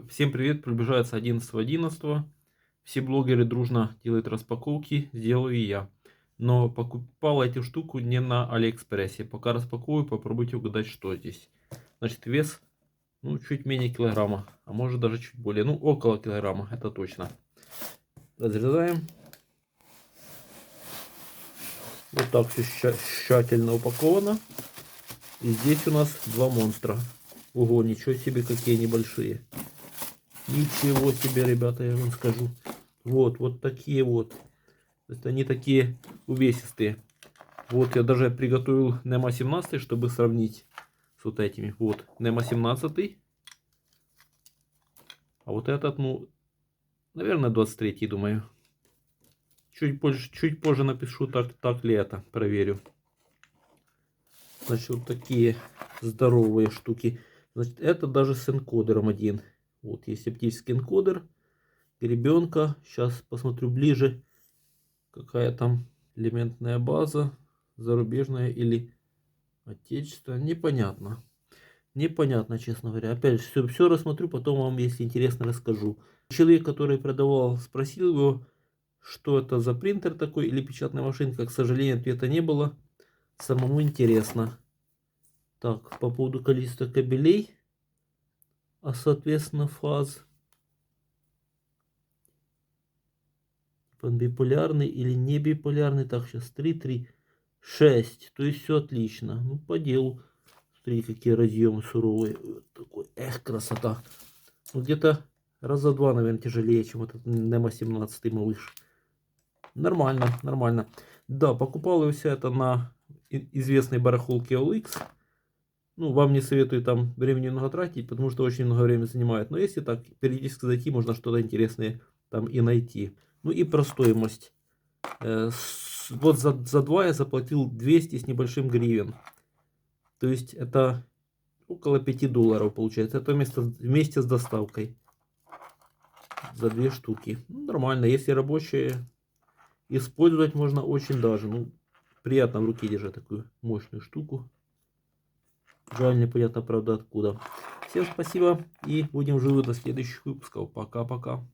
Всем привет, приближается 11.11. Все блогеры дружно делают распаковки, сделаю и я. Но покупал эту штуку не на Алиэкспрессе. Пока распакую, попробуйте угадать, что здесь. Значит, вес, ну, чуть менее килограмма, а может даже чуть более, ну, около килограмма, это точно. Разрезаем. Вот так все тщательно упаковано. И здесь у нас два монстра. Ого, ничего себе, какие они большие. Ничего себе, ребята, я вам скажу. Вот такие вот. Это они такие увесистые. Вот я даже приготовил Nemo 17, чтобы сравнить с вот этими. Вот Nemo 17. А вот этот, ну, наверное, 23, думаю. Чуть позже напишу, так ли это. Проверю. Значит, вот такие здоровые штуки. Значит, это даже с энкодером один. Вот есть оптический энкодер. Гребенка. Сейчас посмотрю ближе, какая там элементная база. Зарубежная или отечественная. Непонятно. Непонятно, честно говоря. Опять же, все рассмотрю, потом вам, если интересно, расскажу. Человек, который продавал, спросил его, что это за принтер такой или печатная машинка. К сожалению, ответа не было. Самому интересно. Так, по поводу количества кабелей, а соответственно фаз. Биполярный или не биполярный. Так, сейчас 3, 3, 6. То есть все отлично. Ну, по делу. Смотрите, какие разъемы суровые. Вот такой, эх, красота. Ну, где-то раза два, наверное, тяжелее, чем этот Nemo 17 малыш. Нормально, нормально. Да, покупал я все это на известной барахолке OLX. Ну, вам не советую там времени много тратить, потому что очень много времени занимает. Но если так периодически зайти, можно что-то интересное там и найти. Ну и про стоимость. Вот за два я заплатил 200 с небольшим гривен. То есть это около $5 получается. Это вместе с доставкой. За две штуки. Ну, нормально. Если рабочие, использовать можно очень даже. Ну, приятно в руке держать такую мощную штуку. Жаль, непонятно, правда, откуда. Всем спасибо и будем живы до следующих выпусков. Пока-пока.